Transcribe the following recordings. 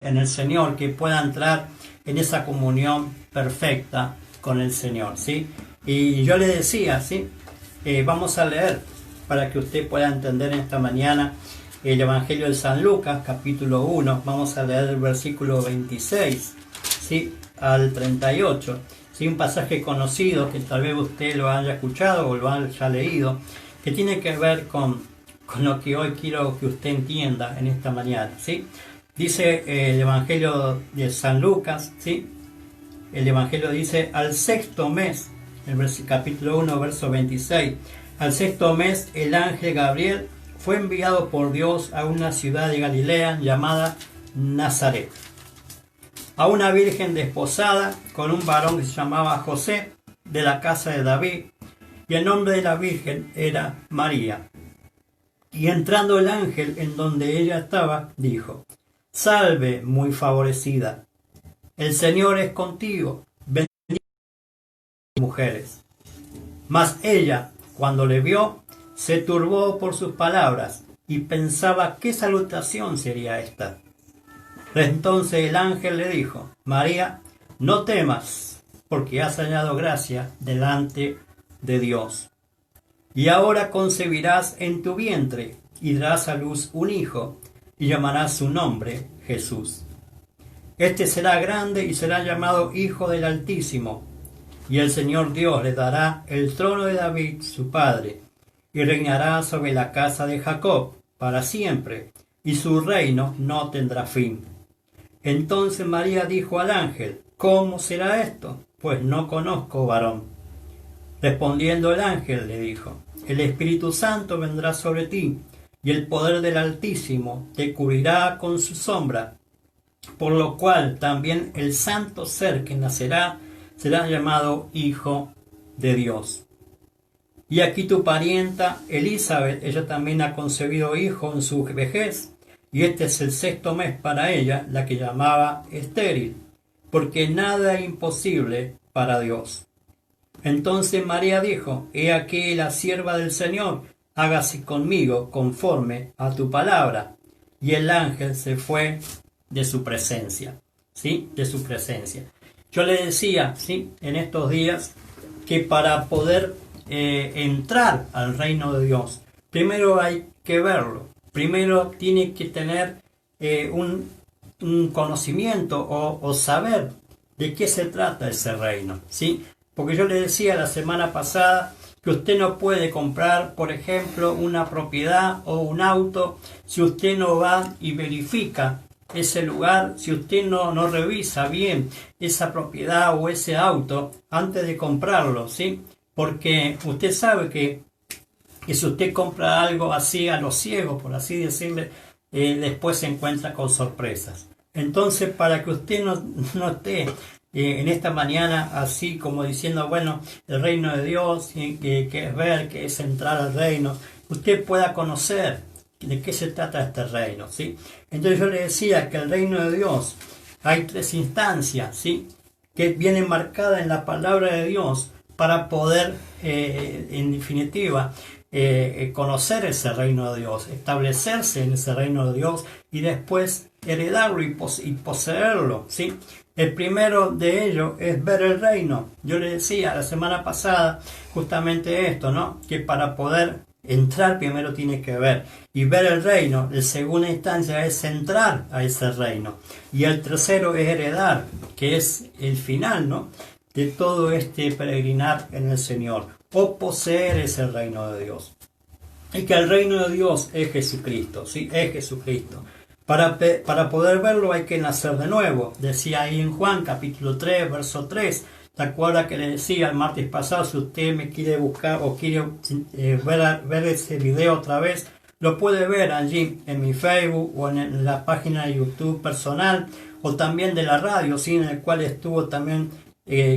en el Señor, que pueda entrar en esa comunión perfecta con el Señor, ¿sí? Y yo le decía, ¿sí? Vamos a leer para que usted pueda entender esta mañana el Evangelio de San Lucas, capítulo 1. Vamos a leer el versículo 26, ¿sí? Al 38. ¿Sí? Un pasaje conocido que tal vez usted lo haya escuchado o lo haya leído, que tiene que ver con lo que hoy quiero que usted entienda en esta mañana, ¿sí? Dice el Evangelio de San Lucas, ¿sí? El Evangelio dice, al sexto mes, el capítulo 1, verso 26, al sexto mes el ángel Gabriel fue enviado por Dios a una ciudad de Galilea llamada Nazaret, a una virgen desposada con un varón que se llamaba José, de la casa de David, y el nombre de la virgen era María. Y entrando el ángel en donde ella estaba, dijo, salve, muy favorecida, el Señor es contigo, bendita mujeres. Mas ella, cuando le vio, se turbó por sus palabras y pensaba qué salutación sería esta. Entonces el ángel le dijo, María, no temas, porque has hallado gracia delante de Dios. Y ahora concebirás en tu vientre y darás a luz un hijo, y llamarás su nombre Jesús. Este será grande y será llamado Hijo del Altísimo, y el Señor Dios le dará el trono de David, su padre, y reinará sobre la casa de Jacob para siempre, y su reino no tendrá fin. Entonces María dijo al ángel, ¿cómo será esto? Pues no conozco varón. Respondiendo el ángel le dijo, el Espíritu Santo vendrá sobre ti, y el poder del Altísimo te cubrirá con su sombra, por lo cual también el santo ser que nacerá será llamado Hijo de Dios. Y aquí tu parienta Elizabeth, ella también ha concebido hijo en su vejez, y este es el sexto mes para ella, la que llamaba estéril, porque nada es imposible para Dios. Entonces María dijo, he aquí la sierva del Señor, hágase conmigo conforme a tu palabra. Y el ángel se fue de su presencia, ¿sí? De su presencia. Yo le decía, ¿sí? En estos días, que para poder entrar al reino de Dios, primero hay que verlo. Primero tiene que tener un conocimiento o saber de qué se trata ese reino, ¿sí? Porque yo le decía la semana pasada que usted no puede comprar, por ejemplo, una propiedad o un auto si usted no va y verifica ese lugar, si usted no revisa bien esa propiedad o ese auto antes de comprarlo, ¿sí? Porque usted sabe que si usted compra algo así a lo ciego, por así decirle, después se encuentra con sorpresas. Entonces, para que usted no esté en esta mañana así como diciendo, bueno, el reino de Dios, que es ver, que es entrar al reino, usted pueda conocer de qué se trata este reino, ¿sí? Entonces yo le decía que el reino de Dios, hay tres instancias, ¿sí? Que vienen marcadas en la palabra de Dios para poder, en definitiva, conocer ese reino de Dios, establecerse en ese reino de Dios y después heredarlo y poseerlo, ¿sí? El primero de ellos es ver el reino. Yo le decía la semana pasada justamente esto, ¿no? Que para poder entrar primero tiene que ver. Y ver el reino, la segunda instancia es entrar a ese reino. Y el tercero es heredar, que es el final, ¿no? De todo este peregrinar en el Señor. O poseer ese reino de Dios. Y que el reino de Dios es Jesucristo, ¿sí? Es Jesucristo. Para poder verlo hay que nacer de nuevo. Decía ahí en Juan capítulo 3, verso 3. ¿Se acuerda que le decía el martes pasado? Si usted me quiere buscar o quiere ver ese video otra vez, lo puede ver allí en mi Facebook o en la página de YouTube personal o también de la radio, ¿sí? En el cual estuvo también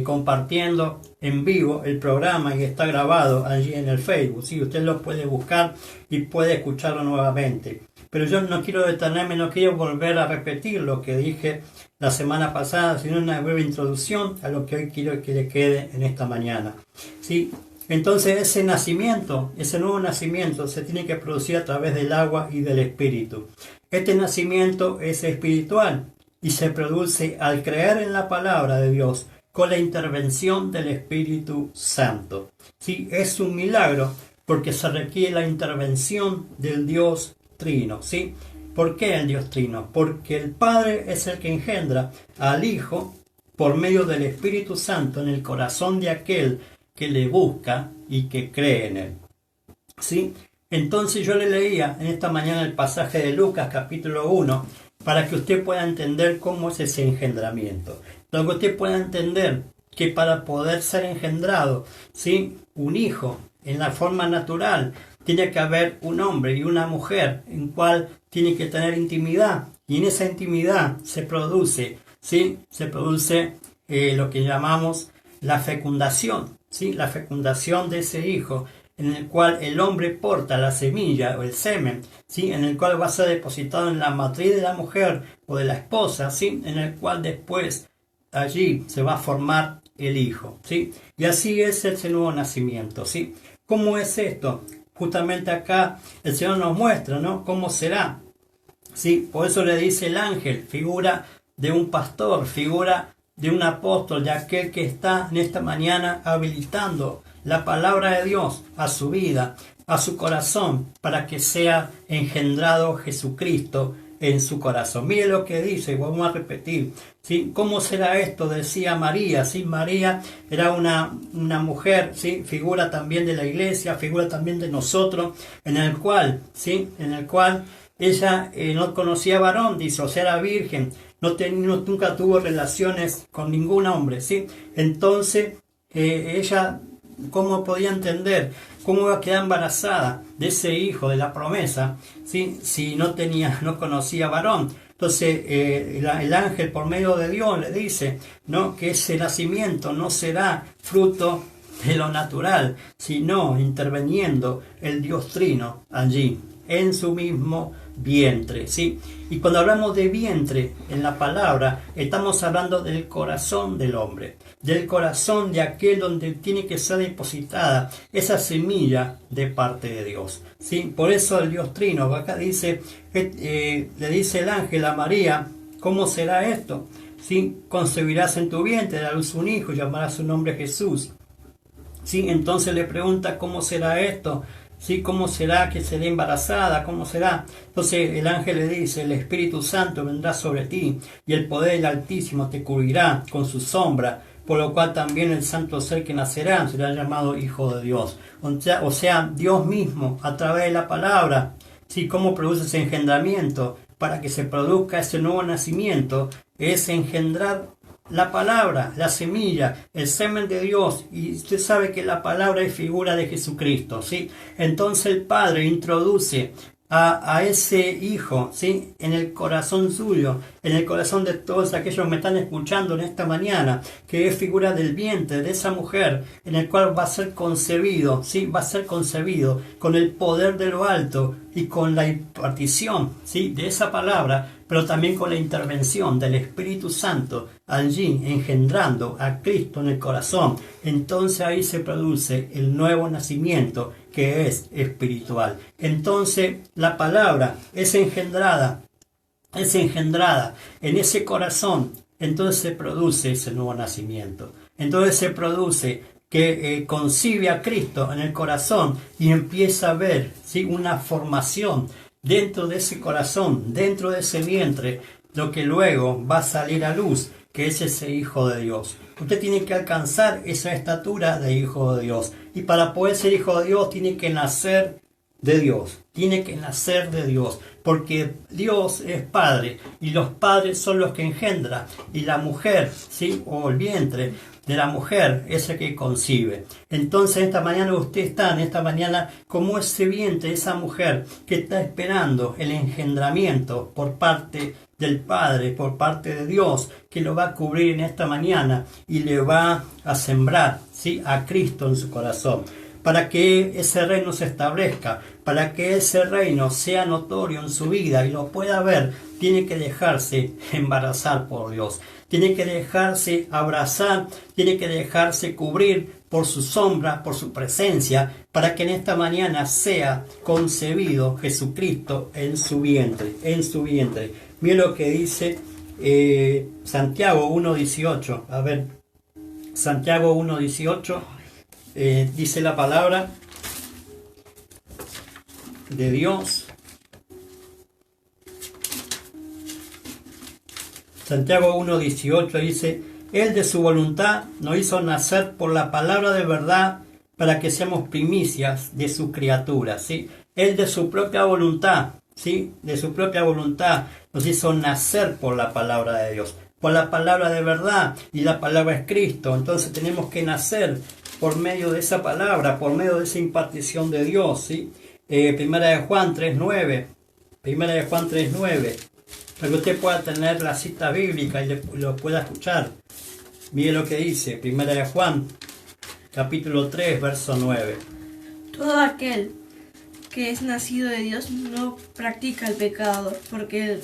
compartiendo en vivo el programa y está grabado allí en el Facebook, ¿sí? Usted lo puede buscar y puede escucharlo nuevamente. Pero yo no quiero detenerme, no quiero volver a repetir lo que dije la semana pasada, sino una breve introducción a lo que hoy quiero que le quede en esta mañana, ¿sí? Entonces ese nacimiento, ese nuevo nacimiento se tiene que producir a través del agua y del espíritu. Este nacimiento es espiritual y se produce al creer en la palabra de Dios con la intervención del Espíritu Santo. Sí, es un milagro porque se requiere la intervención del Dios Trino. ¿Sí? ¿Por qué el Dios Trino? Porque el Padre es el que engendra al Hijo por medio del Espíritu Santo en el corazón de aquel que le busca y que cree en él. ¿Sí? Entonces yo le leía en esta mañana el pasaje de Lucas capítulo 1 para que usted pueda entender cómo es ese engendramiento. Para que usted pueda entender que para poder ser engendrado, ¿sí?, un hijo en la forma natural, tiene que haber un hombre y una mujer en cual tiene que tener intimidad. Y en esa intimidad se produce, ¿sí?, se produce lo que llamamos la fecundación, ¿sí?, la fecundación de ese hijo, en el cual el hombre porta la semilla o el semen, ¿sí?, en el cual va a ser depositado en la matriz de la mujer o de la esposa, ¿sí?, en el cual después allí se va a formar el hijo, ¿sí? Y así es ese nuevo nacimiento, ¿sí? ¿Cómo es esto? Justamente acá el Señor nos muestra, ¿no?, cómo será, ¿sí? Por eso le dice el ángel, figura de un pastor, figura de un apóstol, de aquel que está en esta mañana habilitando la palabra de Dios a su vida, a su corazón, para que sea engendrado Jesucristo en su corazón. Mire lo que dice, vamos a repetir, ¿sí? ¿Cómo será esto? Decía María, ¿sí? María era una mujer, ¿sí?, figura también de la iglesia, figura también de nosotros, en el cual, ¿sí?, en el cual ella no conocía varón, dice, o sea, era virgen, nunca tuvo relaciones con ningún hombre, ¿sí? Entonces, ella, ¿cómo podía entender? ¿Cómo iba a quedar embarazada de ese hijo de la promesa, ¿sí?, si no conocía varón? Entonces el ángel por medio de Dios le dice, ¿no?, que ese nacimiento no será fruto de lo natural, sino interviniendo el Dios Trino allí, en su mismo vientre, ¿sí? Y cuando hablamos de vientre en la palabra, estamos hablando del corazón del hombre, del corazón de aquel donde tiene que ser depositada esa semilla de parte de Dios, ¿sí? Por eso el Dios Trino, acá dice, le dice el ángel a María, ¿cómo será esto? ¿Sí? Concebirás en tu vientre, darás a luz un hijo y llamarás su nombre Jesús. ¿Sí? Entonces le pregunta, ¿cómo será esto? ¿Sí? ¿Cómo será que seré embarazada? ¿Cómo será? Entonces el ángel le dice, el Espíritu Santo vendrá sobre ti y el poder del Altísimo te cubrirá con su sombra, por lo cual también el santo ser que nacerá será llamado Hijo de Dios. O sea, Dios mismo, a través de la palabra, ¿sí?, cómo produce ese engendramiento, para que se produzca ese nuevo nacimiento, es engendrar la palabra, la semilla, el semen de Dios, y usted sabe que la palabra es figura de Jesucristo, ¿sí? Entonces el Padre introduce a ese hijo, ¿sí?, en el corazón suyo, en el corazón de todos aquellos que me están escuchando en esta mañana, que es figura del vientre de esa mujer, en el cual va a ser concebido, ¿sí?, va a ser concebido con el poder de lo alto y con la impartición, ¿sí?, de esa palabra, pero también con la intervención del Espíritu Santo allí engendrando a Cristo en el corazón. Entonces ahí se produce el nuevo nacimiento, que es espiritual. Entonces la palabra es engendrada en ese corazón, entonces se produce ese nuevo nacimiento. Entonces se produce que concibe a Cristo en el corazón y empieza a ver, ¿sí?, una formación dentro de ese corazón, dentro de ese vientre, lo que luego va a salir a luz, que es ese Hijo de Dios. Usted tiene que alcanzar esa estatura de Hijo de Dios. Y para poder ser Hijo de Dios, tiene que nacer de Dios. Tiene que nacer de Dios. Porque Dios es Padre. Y los padres son los que engendran. Y la mujer, ¿sí?, o el vientre de la mujer es el que concibe. Entonces esta mañana usted está, en esta mañana, como ese vientre, esa mujer que está esperando el engendramiento por parte del Padre, por parte de Dios, que lo va a cubrir en esta mañana y le va a sembrar, ¿sí?, a Cristo en su corazón, para que ese reino se establezca, para que ese reino sea notorio en su vida y lo pueda ver. Tiene que dejarse embarazar por Dios, tiene que dejarse abrazar, tiene que dejarse cubrir por su sombra, por su presencia, para que en esta mañana sea concebido Jesucristo en su vientre, en su vientre. Mire lo que dice Santiago 1:18. A ver, Santiago 1:18 dice la palabra de Dios. Santiago 1:18 dice: Él de su voluntad nos hizo nacer por la palabra de verdad para que seamos primicias de su criatura, ¿sí? Él de su propia voluntad, ¿sí? De su propia voluntad nos hizo nacer por la palabra de Dios, por la palabra de verdad, y la palabra es Cristo. Entonces tenemos que nacer por medio de esa palabra, por medio de esa impartición de Dios, ¿sí? Primera de Juan 3:9, Primera de Juan 3:9, para que usted pueda tener la cita bíblica y lo pueda escuchar. Mire lo que dice, Primera de Juan, capítulo 3, verso 9. Todo aquel que es nacido de Dios no practica el pecado, porque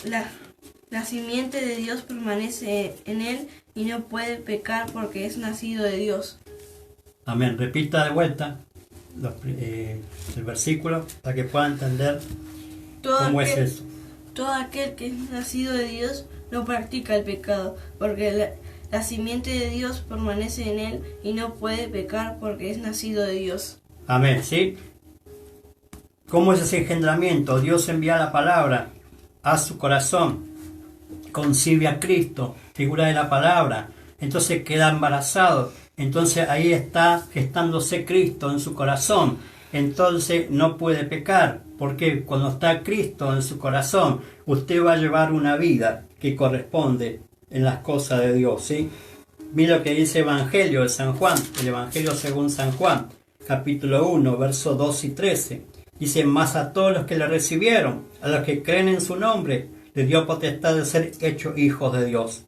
la simiente de Dios permanece en él y no puede pecar porque es nacido de Dios. Amén. Repita de vuelta el versículo para que pueda entender cómo es eso. Todo aquel que es nacido de Dios no practica el pecado, porque la simiente de Dios permanece en él y no puede pecar porque es nacido de Dios. Amén, ¿sí? ¿Cómo es ese engendramiento? Dios envía la palabra a su corazón, concibe a Cristo, figura de la palabra, entonces queda embarazado, entonces ahí está gestándose Cristo en su corazón, entonces no puede pecar, porque cuando está Cristo en su corazón, usted va a llevar una vida que corresponde en las cosas de Dios, ¿sí? Mira lo que dice Evangelio de San Juan, el Evangelio según San Juan, capítulo 1, versos 2 y 13. Dice: mas a todos los que le recibieron, a los que creen en su nombre, les dio potestad de ser hechos hijos de Dios,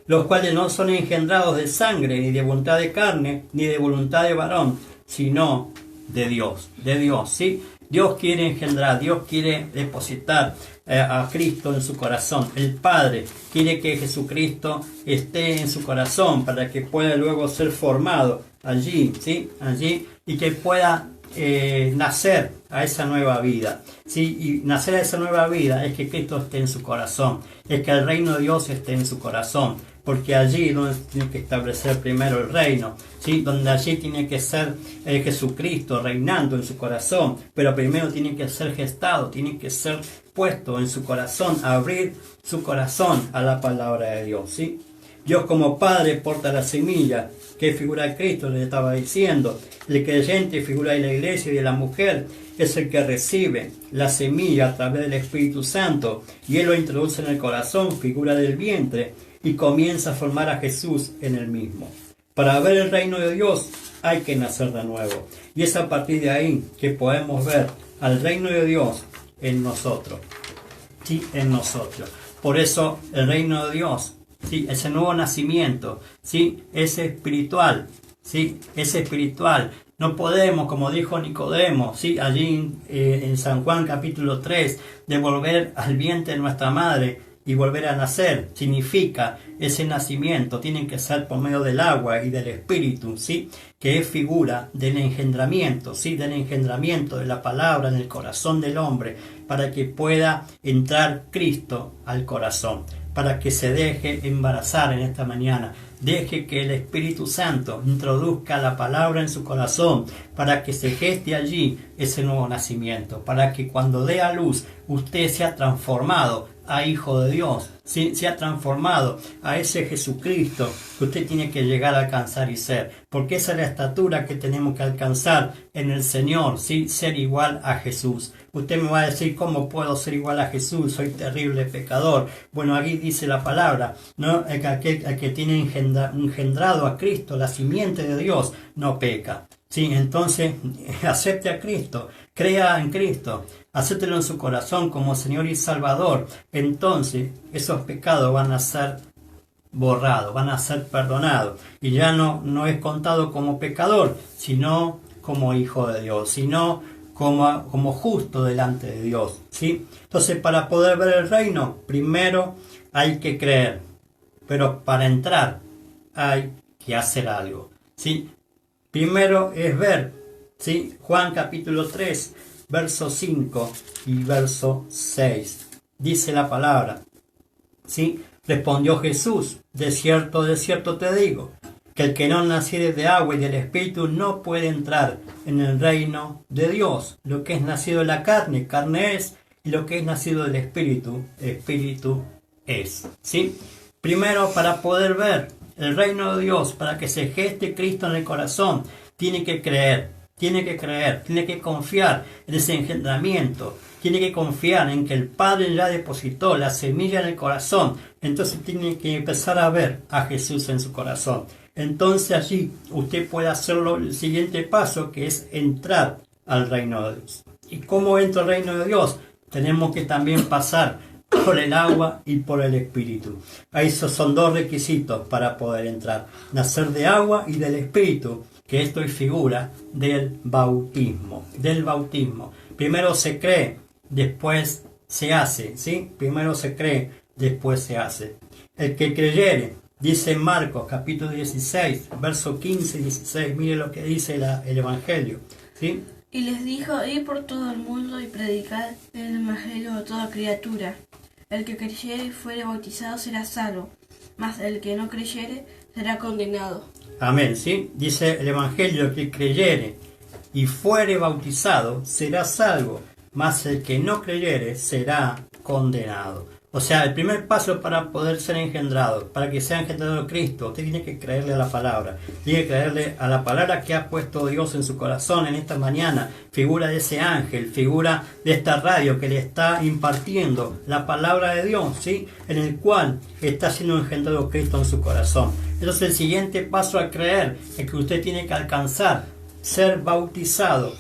los cuales no son engendrados de sangre, ni de voluntad de carne, ni de voluntad de varón, sino de Dios, ¿sí? Dios quiere engendrar, Dios quiere depositar a Cristo en su corazón. El Padre quiere que Jesucristo esté en su corazón para que pueda luego ser formado allí, ¿sí? Allí, y que pueda nacer a esa nueva vida, ¿sí? Y nacer a esa nueva vida es que Cristo esté en su corazón, es que el reino de Dios esté en su corazón, porque allí donde tiene que establecer primero el reino, ¿sí? Donde allí tiene que ser Jesucristo reinando en su corazón, pero primero tiene que ser gestado, tiene que ser puesto en su corazón, abrir su corazón a la palabra de Dios, ¿sí? Dios como Padre porta la semilla, que figura de Cristo, le estaba diciendo. El creyente, figura de la iglesia y de la mujer, es el que recibe la semilla a través del Espíritu Santo, y Él lo introduce en el corazón, figura del vientre, y comienza a formar a Jesús en el mismo. Para ver el reino de Dios hay que nacer de nuevo, y es a partir de ahí que podemos ver al reino de Dios en nosotros, sí, en nosotros. Por eso el reino de Dios, sí, ese nuevo nacimiento, sí, es espiritual, sí, es espiritual. No podemos, como dijo Nicodemo, sí, allí en San Juan capítulo 3, devolver al vientre de nuestra madre y volver a nacer. Significa ese nacimiento tiene que ser por medio del agua y del espíritu, ¿sí? Que es figura del engendramiento, ¿sí? Del engendramiento de la palabra en el corazón del hombre, para que pueda entrar Cristo al corazón, para que se deje embarazar en esta mañana. Deje que el Espíritu Santo introduzca la palabra en su corazón, para que se geste allí ese nuevo nacimiento, para que cuando dé a luz usted sea transformado a hijo de Dios, ¿sí? Se ha transformado a ese Jesucristo que usted tiene que llegar a alcanzar y ser, porque esa es la estatura que tenemos que alcanzar en el Señor, ¿sí? Ser igual a Jesús. Usted me va a decir: ¿cómo puedo ser igual a Jesús? Soy terrible pecador. Bueno, aquí dice la palabra, ¿no? El que tiene engendrado a Cristo, la simiente de Dios, no peca. Sí, entonces acepte a Cristo, crea en Cristo, acéptelo en su corazón como Señor y Salvador. Entonces esos pecados van a ser borrados, van a ser perdonados, y ya no es contado como pecador, sino como hijo de Dios, sino como justo delante de Dios, ¿sí? Entonces, para poder ver el reino, primero hay que creer, pero para entrar hay que hacer algo, ¿sí? Primero es ver, ¿sí? Juan capítulo 3, verso 5 y verso 6. Dice la palabra, ¿sí? Respondió Jesús, de cierto te digo, que el que no naciere de agua y del Espíritu no puede entrar en el reino de Dios. Lo que es nacido de la carne, carne es, y lo que es nacido del Espíritu, Espíritu es. ¿Sí? Primero, para poder ver el reino de Dios, para que se geste Cristo en el corazón, tiene que creer, tiene que confiar en ese engendramiento, tiene que confiar en que el Padre ya depositó la semilla en el corazón. Entonces tiene que empezar a ver a Jesús en su corazón. Entonces allí usted puede hacerlo el siguiente paso, que es entrar al reino de Dios. ¿Y cómo entra al reino de Dios? Tenemos que también pasar por el agua y por el Espíritu. Esos son dos requisitos para poder entrar. Nacer de agua y del Espíritu, que esto es figura del bautismo. Primero se cree, después se hace. ¿Sí? Primero se cree, después se hace. El que creyere, dice en Marcos capítulo 16, verso 15 y 16, mire lo que dice el Evangelio. ¿Sí? Y les dijo, id por todo el mundo y predicad el Evangelio a toda criatura. El que creyere y fuere bautizado será salvo, mas el que no creyere será condenado. Amén, ¿sí? Dice el Evangelio, que creyere y fuere bautizado será salvo, mas el que no creyere será condenado. O sea, el primer paso para poder ser engendrado, para que sea engendrado Cristo, usted tiene que creerle a la palabra. Tiene que creerle a la palabra que ha puesto Dios en su corazón en esta mañana. Figura de ese ángel, figura de esta radio que le está impartiendo la palabra de Dios, ¿sí? En el cual está siendo engendrado Cristo en su corazón. Entonces el siguiente paso a creer es que usted tiene que alcanzar ser bautizado.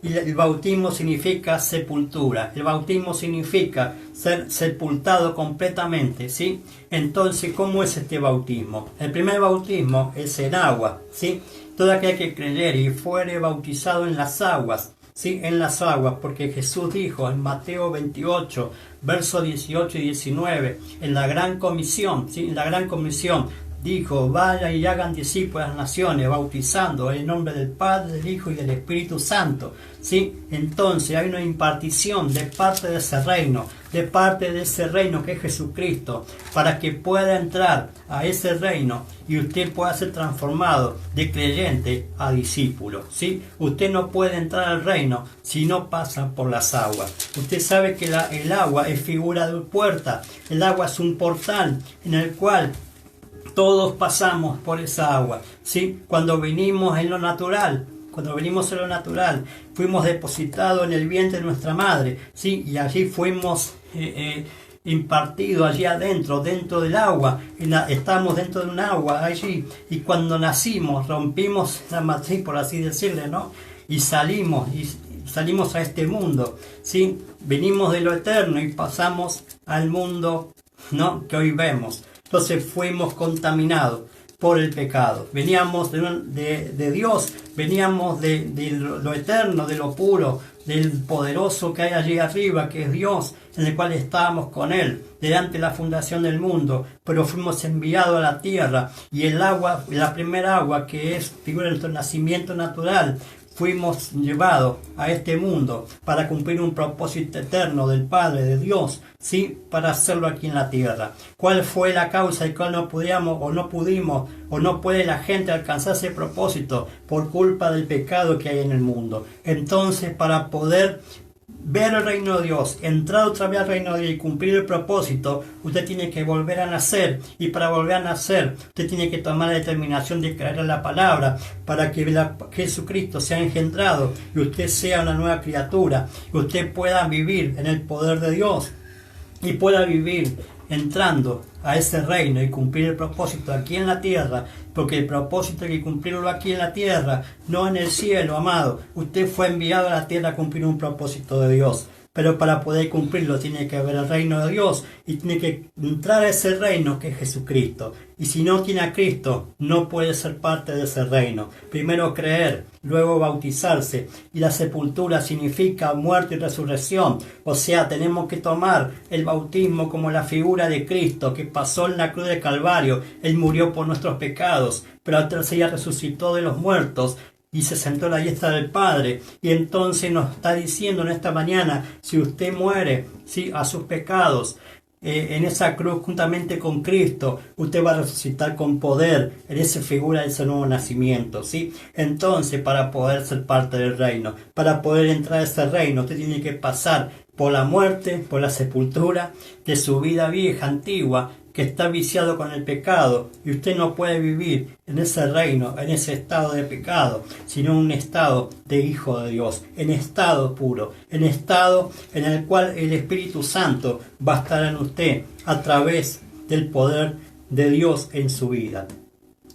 Y el bautismo significa sepultura. El bautismo significa ser sepultado completamente, ¿sí? Entonces, ¿cómo es este bautismo? El primer bautismo es en agua, ¿sí? Todo aquel que creyere y fuere bautizado en las aguas, ¿sí? En las aguas, porque Jesús dijo en Mateo 28, versos 18 y 19, en la gran comisión, ¿sí? En la gran comisión, dijo, vayan y hagan discípulos a las naciones, bautizando en el nombre del Padre, del Hijo y del Espíritu Santo. ¿Sí? Entonces hay una impartición de parte de ese reino que es Jesucristo, para que pueda entrar a ese reino y usted pueda ser transformado de creyente a discípulo. ¿Sí? Usted no puede entrar al reino si no pasa por las aguas. Usted sabe que el agua es figura de puerta. El agua es un portal en el cual todos pasamos por esa agua, ¿sí? Cuando venimos en lo natural, fuimos depositados en el vientre de nuestra madre, ¿sí? Y allí fuimos impartidos allí adentro, dentro del agua, estamos dentro de un agua allí, y cuando nacimos, rompimos la matriz, por así decirle, ¿no? Y salimos a este mundo, ¿sí? Venimos de lo eterno y pasamos al mundo, ¿no? Que hoy vemos. Entonces fuimos contaminados por el pecado. Veníamos de Dios, veníamos de lo eterno, de lo puro, del poderoso que hay allí arriba, que es Dios, en el cual estábamos con Él, delante de la fundación del mundo, pero fuimos enviados a la tierra, y el agua, la primera agua, que es figura del nacimiento natural, fuimos llevados a este mundo para cumplir un propósito eterno del Padre, de Dios, ¿sí? Para hacerlo aquí en la tierra. ¿Cuál fue la causa de que no pudimos o no puede la gente alcanzar ese propósito? Por culpa del pecado que hay en el mundo. Entonces, para poder ver el reino de Dios, entrar otra vez al reino de Dios y cumplir el propósito, usted tiene que volver a nacer. Y para volver a nacer, usted tiene que tomar la determinación de creer en la palabra, para que Jesucristo sea engendrado y usted sea una nueva criatura, y usted pueda vivir en el poder de Dios y pueda vivir entrando a ese reino y cumplir el propósito aquí en la tierra, porque el propósito hay que cumplirlo aquí en la tierra, no en el cielo, amado. Usted fue enviado a la tierra a cumplir un propósito de Dios, pero para poder cumplirlo tiene que ver el reino de Dios y tiene que entrar a ese reino que es Jesucristo. Y si no tiene a Cristo, no puede ser parte de ese reino. Primero creer, luego bautizarse, y la sepultura significa muerte y resurrección. O sea, tenemos que tomar el bautismo como la figura de Cristo, que pasó en la cruz del Calvario. Él murió por nuestros pecados, pero al tercer día resucitó de los muertos y se sentó a la diestra del Padre. Y entonces nos está diciendo en esta mañana, si usted muere, ¿sí?, a sus pecados, en esa cruz juntamente con Cristo, usted va a resucitar con poder. En esa figura de ese nuevo nacimiento, ¿sí? Entonces, para poder ser parte del reino, para poder entrar a ese reino, usted tiene que pasar por la muerte, por la sepultura de su vida vieja, antigua, que está viciado con el pecado, y usted no puede vivir en ese reino, en ese estado de pecado, sino en un estado de hijo de Dios, en estado puro, en estado en el cual el Espíritu Santo va a estar en usted a través del poder de Dios en su vida.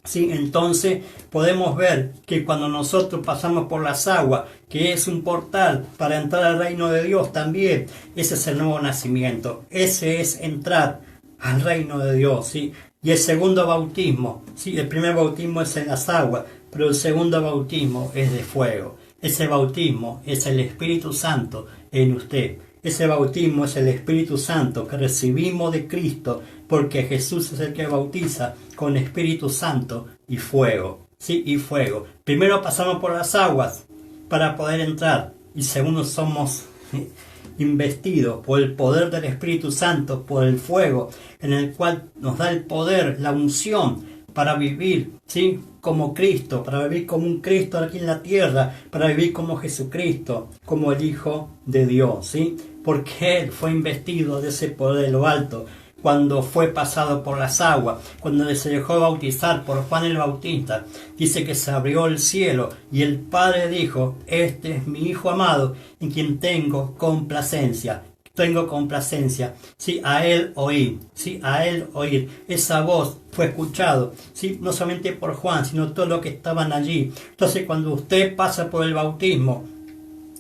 Sí, entonces podemos ver que cuando nosotros pasamos por las aguas, que es un portal para entrar al reino de Dios también, ese es el nuevo nacimiento, ese es entrar al reino de Dios, ¿sí? Y el segundo bautismo, ¿sí? El primer bautismo es en las aguas, pero el segundo bautismo es de fuego. Ese bautismo es el Espíritu Santo en usted. Ese bautismo es el Espíritu Santo que recibimos de Cristo, porque Jesús es el que bautiza con Espíritu Santo y fuego, ¿sí? Y fuego. Primero pasamos por las aguas para poder entrar, y segundo somos investidos por el poder del Espíritu Santo, por el fuego, en el cual nos da el poder, la unción para vivir, ¿sí? Como Cristo, para vivir como un Cristo aquí en la tierra, para vivir como Jesucristo, como el Hijo de Dios, ¿sí? Porque Él fue investido de ese poder de lo alto, cuando fue pasado por las aguas, cuando se dejó bautizar por Juan el Bautista. Dice que se abrió el cielo y el Padre dijo: este es mi Hijo amado, en quien tengo complacencia. Tengo complacencia, sí, a Él oír, sí, a Él oír. Esa voz fue escuchado, sí, no solamente por Juan, sino todos los que estaban allí. Entonces, cuando usted pasa por el bautismo,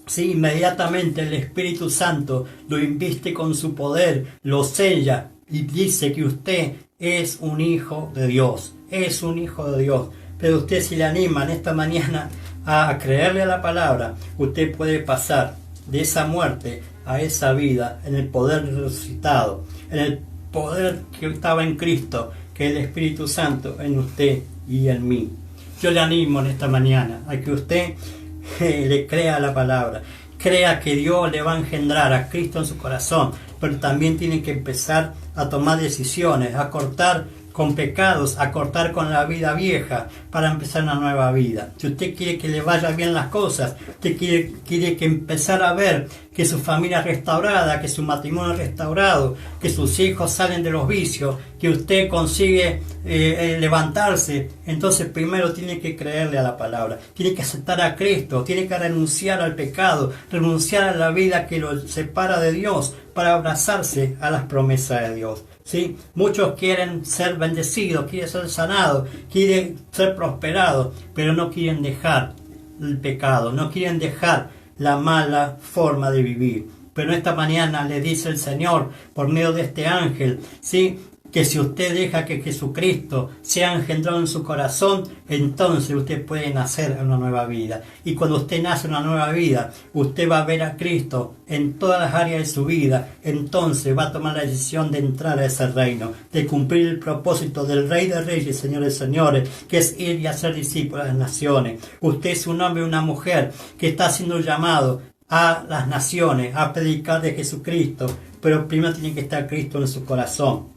sí, inmediatamente el Espíritu Santo lo inviste con su poder, lo sella y dice que usted es un hijo de Dios, es un hijo de Dios. Pero usted, si le anima en esta mañana a creerle a la palabra, usted puede pasar de esa muerte a esa vida en el poder resucitado, en el poder que estaba en Cristo, que es el Espíritu Santo en usted y en mí. Yo le animo en esta mañana a que usted le crea a la palabra, crea que Dios le va a engendrar a Cristo en su corazón, pero también tiene que empezar a tomar decisiones, a cortar con pecados, a cortar con la vida vieja para empezar una nueva vida. Si usted quiere que le vaya bien las cosas, usted quiere que empezar a ver que su familia es restaurada, que su matrimonio es restaurado, que sus hijos salen de los vicios, que usted consigue levantarse, entonces primero tiene que creerle a la palabra, tiene que aceptar a Cristo, tiene que renunciar al pecado, renunciar a la vida que lo separa de Dios para abrazarse a las promesas de Dios. ¿Sí? Muchos quieren ser bendecidos, quieren ser sanados, quieren ser prosperados, pero no quieren dejar el pecado, no quieren dejar la mala forma de vivir. Pero esta mañana le dice el Señor por medio de este ángel, ¿sí?, que si usted deja que Jesucristo sea engendrado en su corazón, entonces usted puede nacer en una nueva vida. Y cuando usted nace en una nueva vida, usted va a ver a Cristo en todas las áreas de su vida. Entonces va a tomar la decisión de entrar a ese reino, de cumplir el propósito del Rey de Reyes, Señor de Señores, que es ir y hacer discípulos de las naciones. Usted es un hombre y una mujer que está siendo llamado a las naciones, a predicar de Jesucristo, pero primero tiene que estar Cristo en su corazón.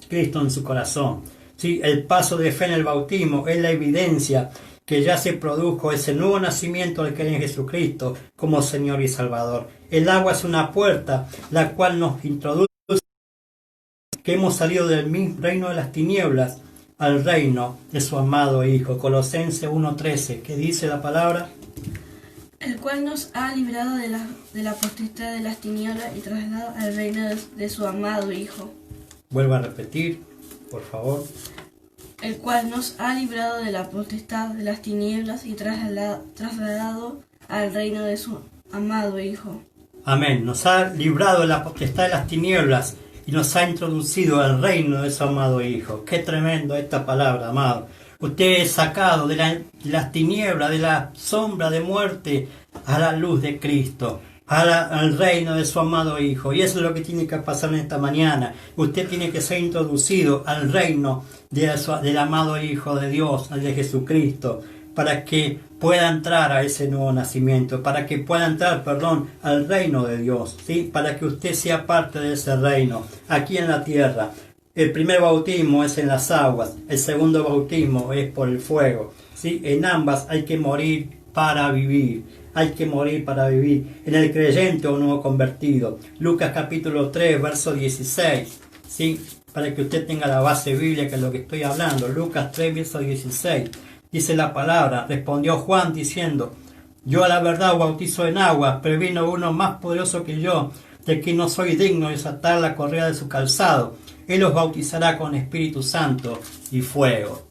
Cristo en su corazón. ¿Sí? El paso de fe en el bautismo es la evidencia que ya se produjo ese nuevo nacimiento del que es Jesucristo como Señor y Salvador. El agua es una puerta la cual nos introduce que hemos salido del mismo reino de las tinieblas al reino de su amado Hijo. Colosenses 1:13, ¿qué dice la palabra? El cual nos ha librado de la potestad de las tinieblas y trasladado al reino de su amado Hijo. Vuelva a repetir, por favor. El cual nos ha librado de la potestad de las tinieblas y trasladado al reino de su amado Hijo. Amén. Nos ha librado de la potestad de las tinieblas y nos ha introducido al reino de su amado Hijo. Qué tremendo esta palabra, amado. Usted es sacado de las tinieblas, de la sombra de muerte, a la luz de Cristo. Al reino de su amado Hijo. Y eso es lo que tiene que pasar en esta mañana. Usted tiene que ser introducido al reino del amado Hijo de Dios, al de Jesucristo, para que pueda entrar a ese nuevo nacimiento, para que pueda entrar, al reino de Dios, ¿sí? Para que usted sea parte de ese reino, aquí en la tierra. El primer bautismo es en las aguas, el segundo bautismo es por el fuego, ¿sí? En ambas hay que morir para vivir, hay que morir para vivir. En el creyente o nuevo convertido, Lucas capítulo 3, verso 16, ¿sí? Para que usted tenga la base bíblica que es lo que estoy hablando. Lucas 3, verso 16. Dice la palabra, respondió Juan diciendo, yo a la verdad bautizo en agua, pero vino uno más poderoso que yo, de quien no soy digno de desatar la correa de su calzado. Él os bautizará con Espíritu Santo y fuego.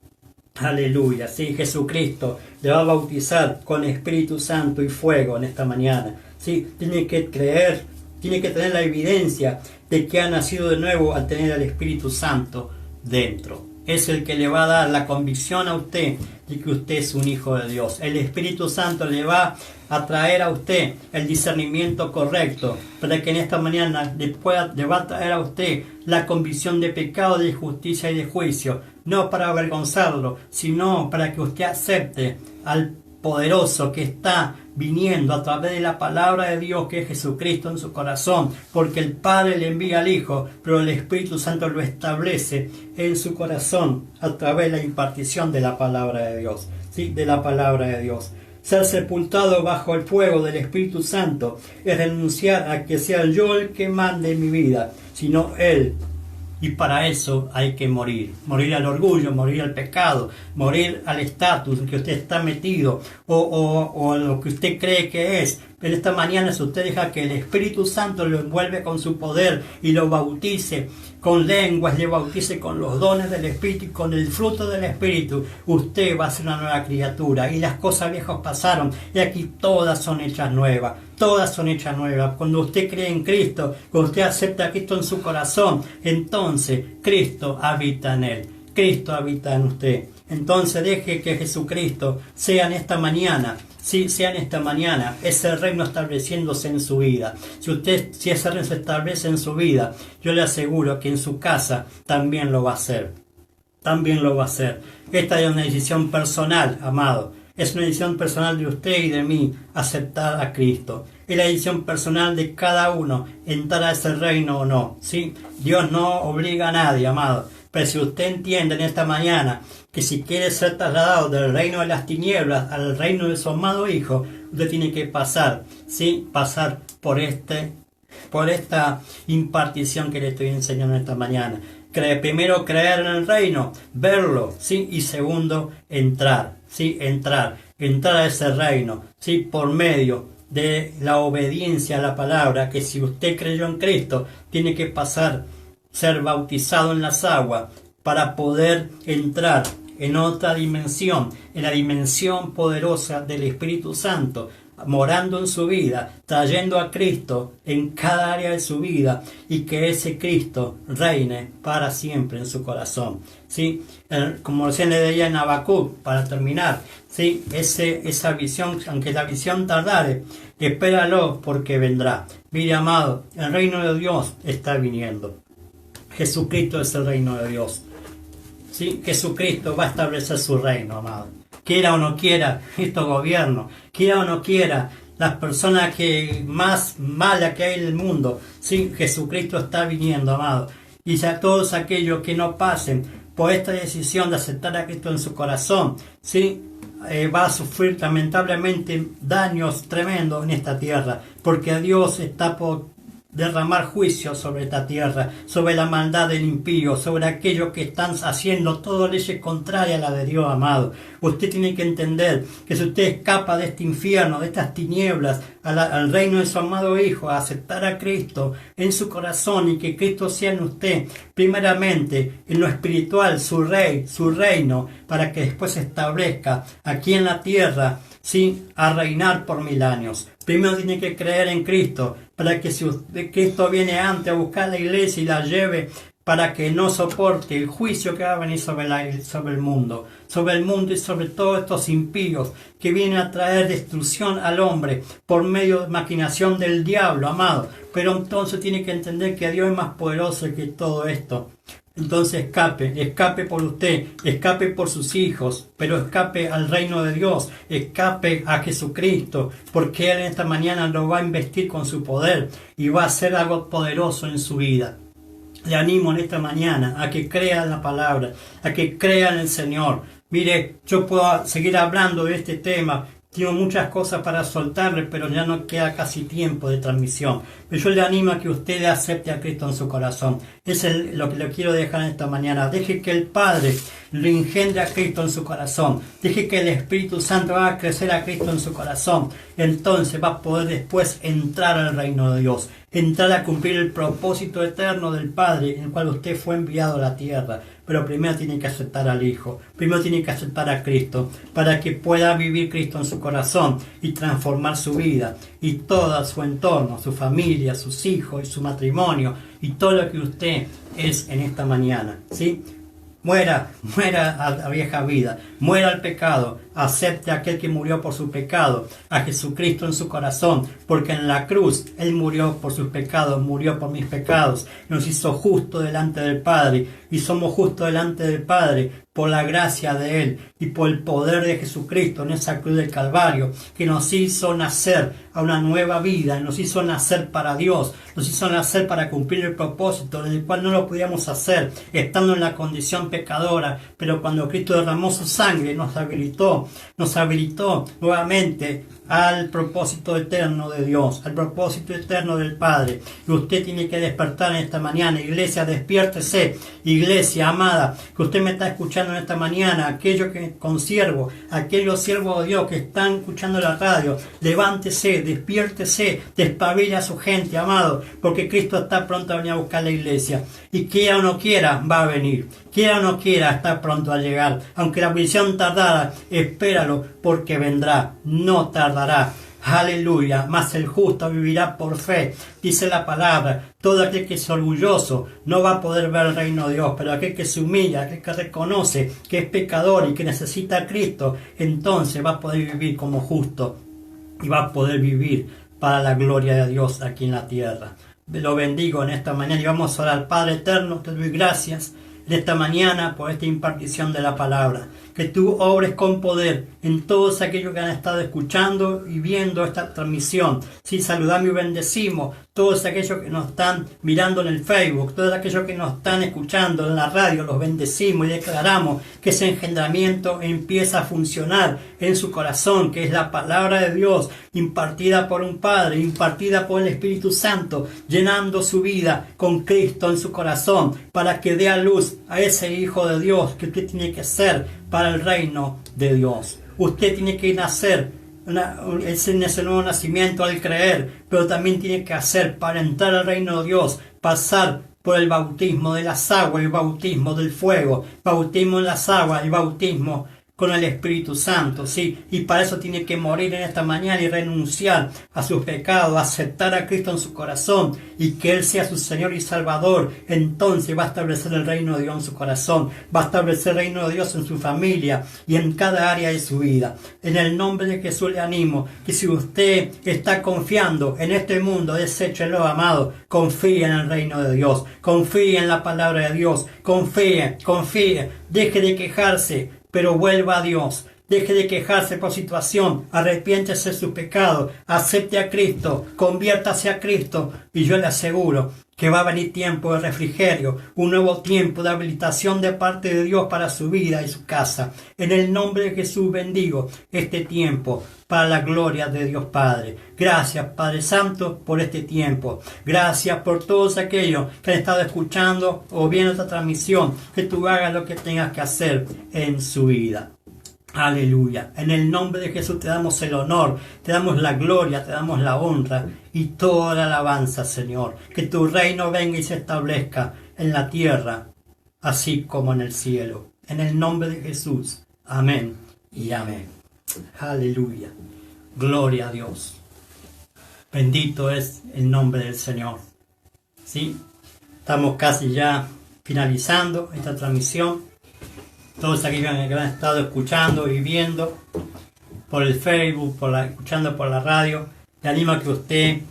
Aleluya, sí, Jesucristo le va a bautizar con Espíritu Santo y fuego en esta mañana. Sí, tiene que creer, tiene que tener la evidencia de que ha nacido de nuevo al tener al Espíritu Santo dentro. Es el que le va a dar la convicción a usted de que usted es un hijo de Dios. El Espíritu Santo le va a traer a usted el discernimiento correcto para que en esta mañana le va a traer a usted la convicción de pecado, de justicia y de juicio. No para avergonzarlo, sino para que usted acepte al poderoso que está viniendo a través de la palabra de Dios, que es Jesucristo, en su corazón, porque el Padre le envía al Hijo, pero el Espíritu Santo lo establece en su corazón a través de la impartición de la palabra de Dios, ¿sí? De la palabra de Dios. Ser sepultado bajo el fuego del Espíritu Santo es renunciar a que sea yo el que mande mi vida, sino Él. Y para eso hay que morir. Morir al orgullo, morir al pecado, morir al estatus en que usted está metido o a lo que usted cree que es. Pero esta mañana, si usted deja que el Espíritu Santo lo envuelve con su poder y lo bautice con lenguas, le bautice con los dones del Espíritu y con el fruto del Espíritu, usted va a ser una nueva criatura. Y las cosas viejas pasaron y aquí todas son hechas nuevas. Todas son hechas nuevas. Cuando usted cree en Cristo, cuando usted acepta a Cristo en su corazón, entonces Cristo habita en él. Cristo habita en usted. Entonces deje que Jesucristo sea en esta mañana, sí, sea en esta mañana, ese reino estableciéndose en su vida. Si ese reino se establece en su vida, yo le aseguro que en su casa también lo va a hacer. También lo va a hacer. Esta es una decisión personal, amado. Es una decisión personal de usted y de mí aceptar a Cristo. Es la decisión personal de cada uno entrar a ese reino o no, ¿sí? Dios no obliga a nadie, amado. Pero si usted entiende en esta mañana que si quiere ser trasladado del reino de las tinieblas al reino de su amado Hijo, usted tiene que pasar, ¿sí? Pasar por esta impartición que le estoy enseñando esta mañana. Primero creer en el reino, verlo, ¿sí? Y segundo, entrar, ¿sí? Entrar a ese reino, ¿sí? Por medio de la obediencia a la palabra, que si usted creyó en Cristo, tiene que pasar, ser bautizado en las aguas para poder entrar en otra dimensión, en la dimensión poderosa del Espíritu Santo, morando en su vida, trayendo a Cristo en cada área de su vida y que ese Cristo reine para siempre en su corazón, ¿sí? Como recién le decía en Habacuc, para terminar, ¿sí? Esa visión, aunque la visión tardare, espéralo porque vendrá. Mire, amado, el reino de Dios está viniendo. Jesucristo es el reino de Dios, ¿sí? Jesucristo va a establecer su reino, amado. Quiera o no quiera estos gobiernos, quiera o no quiera las personas que más malas que hay en el mundo, ¿sí? Jesucristo está viniendo, amado. Y a todos aquellos que no pasen por esta decisión de aceptar a Cristo en su corazón, ¿sí? Va a sufrir lamentablemente daños tremendos en esta tierra, porque Dios está por derramar juicio sobre esta tierra, sobre la maldad del impío, sobre aquellos que están haciendo todo leyes contrarias a la de Dios, amado. Usted tiene que entender que si usted escapa de este infierno, de estas tinieblas, al reino de su amado Hijo, a aceptar a Cristo en su corazón y que Cristo sea en usted, primeramente en lo espiritual, su rey, su reino, para que después se establezca aquí en la tierra, ¿sí? A reinar por 1000 años. Primero tiene que creer en Cristo, para que si Cristo viene antes a buscar la iglesia y la lleve, para que no soporte el juicio que va a venir sobre el mundo y sobre todos estos impíos que vienen a traer destrucción al hombre por medio de maquinación del diablo, amado. Pero entonces tiene que entender que Dios es más poderoso que todo esto, Entonces escape por usted, escape por sus hijos, pero escape al reino de Dios, escape a Jesucristo, porque Él en esta mañana lo va a investir con su poder y va a hacer algo poderoso en su vida. Le animo en esta mañana a que crea en la palabra, a que crea en el Señor. Mire, yo puedo seguir hablando de este tema. Tengo muchas cosas para soltarle, pero ya no queda casi tiempo de transmisión. Pero yo le animo a que usted acepte a Cristo en su corazón. Es lo que le quiero dejar en esta mañana. Deje que el Padre lo engendre a Cristo en su corazón. Deje que el Espíritu Santo haga crecer a Cristo en su corazón. Entonces va a poder después entrar al reino de Dios. Entrar a cumplir el propósito eterno del Padre, en el cual usted fue enviado a la tierra. Pero primero tiene que aceptar al Hijo, primero tiene que aceptar a Cristo, para que pueda vivir Cristo en su corazón y transformar su vida y todo su entorno, su familia, sus hijos y su matrimonio y todo lo que usted es en esta mañana, ¿sí? Muera a la vieja vida, muera al pecado, acepte a aquel que murió por su pecado, a Jesucristo en su corazón, porque en la cruz Él murió por sus pecados, murió por mis pecados, nos hizo justos delante del Padre, y somos justos delante del Padre por la gracia de Él y por el poder de Jesucristo en esa cruz del Calvario, que nos hizo nacer a una nueva vida, nos hizo nacer para Dios, nos hizo nacer para cumplir el propósito en el cual no lo podíamos hacer estando en la condición pecadora, pero cuando Cristo derramó su sangre nos habilitó nuevamente al propósito eterno de Dios, al propósito eterno del Padre. Y usted tiene que despertar en esta mañana. Iglesia, despiértese. Iglesia amada, que usted me está escuchando en esta mañana, aquellos que consiervo, aquellos siervos de Dios que están escuchando la radio, levántese, despiértese, despabile a su gente, amado, porque Cristo está pronto a venir a buscar la iglesia. Y quiera o no quiera, va a venir. Quiera o no quiera, está pronto a llegar. Aunque la visión tardara, espéralo, porque vendrá, no tardará. Aleluya, mas el justo vivirá por fe. Dice la palabra, todo aquel que es orgulloso no va a poder ver el reino de Dios, pero aquel que se humilla, aquel que reconoce que es pecador y que necesita a Cristo, entonces va a poder vivir como justo y va a poder vivir para la gloria de Dios aquí en la tierra. Lo bendigo en esta mañana y vamos a orar. Padre eterno, te doy gracias en esta mañana por esta impartición de la palabra. Que tú obres con poder en todos aquellos que han estado escuchando y viendo esta transmisión. Sí, saludamos y bendecimos todos aquellos que nos están mirando en el Facebook, todos aquellos que nos están escuchando en la radio, los bendecimos y declaramos que ese engendramiento empieza a funcionar en su corazón, que es la palabra de Dios impartida por un Padre, impartida por el Espíritu Santo, llenando su vida con Cristo en su corazón, para que dé a luz a ese Hijo de Dios que usted tiene que ser para el reino de Dios. Usted tiene que nacer ese nuevo nacimiento al creer, pero también tiene que hacer para entrar al reino de Dios, pasar por el bautismo de las aguas, el bautismo del fuego, bautismo en las aguas, el bautismo con el Espíritu Santo, ¿sí? Y para eso tiene que morir en esta mañana y renunciar a sus pecados, aceptar a Cristo en su corazón y que Él sea su Señor y Salvador. Entonces va a establecer el reino de Dios en su corazón, va a establecer el reino de Dios en su familia y en cada área de su vida. En el nombre de Jesús le animo que si usted está confiando en este mundo, deséchelo, amado, confíe en el reino de Dios, confíe en la palabra de Dios, confíe, deje de quejarse, pero vuelva a Dios. Deje de quejarse por situación, arrepiéntese de sus pecados, acepte a Cristo, conviértase a Cristo y yo le aseguro que va a venir tiempo de refrigerio, un nuevo tiempo de habilitación de parte de Dios para su vida y su casa. En el nombre de Jesús bendigo este tiempo para la gloria de Dios Padre. Gracias, Padre Santo, por este tiempo. Gracias por todos aquellos que han estado escuchando o viendo esta transmisión, que tú hagas lo que tengas que hacer en su vida. Aleluya. En el nombre de Jesús te damos el honor, te damos la gloria, te damos la honra y toda la alabanza, Señor. Que tu reino venga y se establezca en la tierra, así como en el cielo. En el nombre de Jesús. Amén y amén. Aleluya. Gloria a Dios. Bendito es el nombre del Señor. ¿Sí? Estamos casi ya finalizando esta transmisión. Todos aquellos que han estado escuchando y viendo por el Facebook, escuchando por la radio, le animo a que usted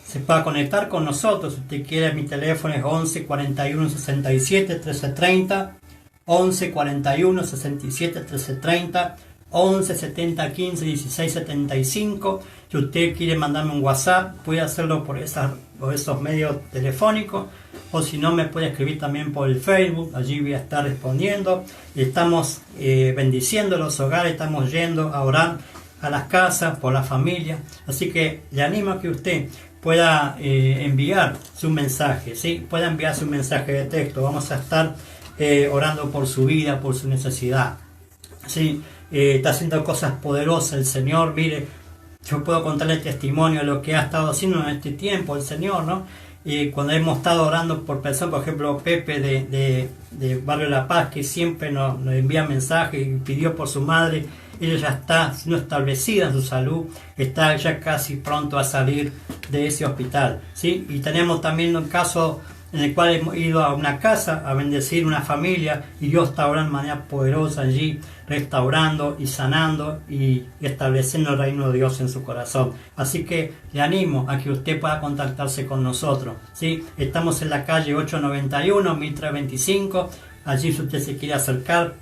se pueda conectar con nosotros. Si usted quiere, mi teléfono es 11 41 67 13 30, 11 41 67 13 30, 11 70 15 16 75. Si usted quiere mandarme un WhatsApp, puede hacerlo por esos medios telefónicos, o si no, me puede escribir también por el Facebook. Allí voy a estar respondiendo. Estamos bendiciendo los hogares, estamos yendo a orar a las casas por la familia, así que le animo a que usted pueda enviar su mensaje, ¿sí? Pueda enviar su mensaje de texto. Vamos a estar orando por su vida, por su necesidad, ¿sí? Está haciendo cosas poderosas el Señor. Mire, yo puedo contarle testimonio de lo que ha estado haciendo en este tiempo el Señor, ¿no? Cuando hemos estado orando por personas, por ejemplo Pepe de Barrio La Paz, que siempre nos envía mensajes y pidió por su madre. Ella ya está siendo establecida en su salud, está ya casi pronto a salir de ese hospital, ¿sí? Y tenemos también un caso en el cual hemos ido a una casa a bendecir una familia, y Dios está obrando de manera poderosa allí, restaurando y sanando y estableciendo el reino de Dios en su corazón. Así que le animo a que usted pueda contactarse con nosotros, ¿sí? Estamos en la calle 891, 1325. Allí, si usted se quiere acercar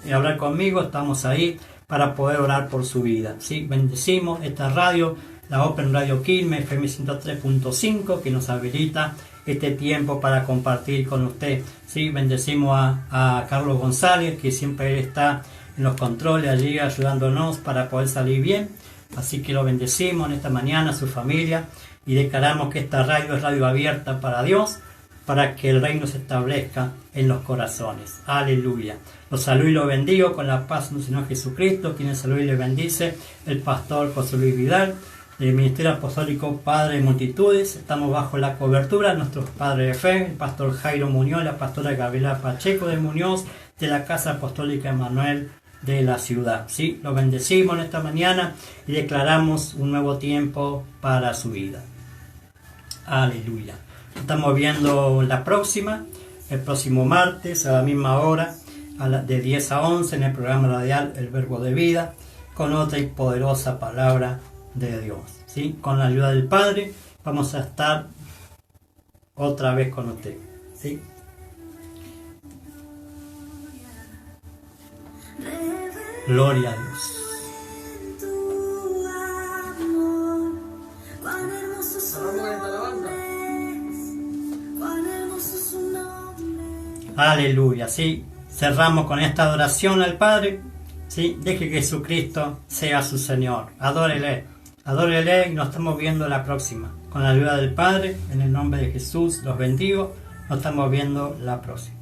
y hablar conmigo, estamos ahí para poder orar por su vida, ¿sí? Bendecimos esta radio, la Open Radio Quilmes, FM 103.5, que nos habilita este tiempo para compartir con usted, ¿sí? Bendecimos a Carlos González, que siempre está en los controles allí ayudándonos para poder salir bien. Así que lo bendecimos en esta mañana, a su familia, y declaramos que esta radio es radio abierta para Dios, para que el reino se establezca en los corazones. Aleluya. Los saludo y los bendigo con la paz del Señor Jesucristo. Quien saluda y le bendice, el pastor José Luis Vidal, del Ministerio Apostólico Padre de Multitudes. Estamos bajo la cobertura de nuestros padres de fe, el pastor Jairo Muñoz, la pastora Gabriela Pacheco de Muñoz, de la Casa Apostólica Emmanuel de la ciudad, ¿sí? Lo bendecimos en esta mañana y declaramos un nuevo tiempo para su vida. Aleluya. Estamos viendo la próxima, el próximo martes a la misma hora, de 10 a 11, en el programa radial El Verbo de Vida, con otra y poderosa palabra de Dios, ¿sí? Con la ayuda del Padre vamos a estar otra vez con usted, ¿sí? Gloria a Dios. Aleluya, ¿sí? Cerramos con esta adoración al Padre, ¿sí? Deje que Jesucristo sea su Señor. Adórele, adórele, y nos estamos viendo la próxima. Con la ayuda del Padre, en el nombre de Jesús, los bendigo. Nos estamos viendo la próxima.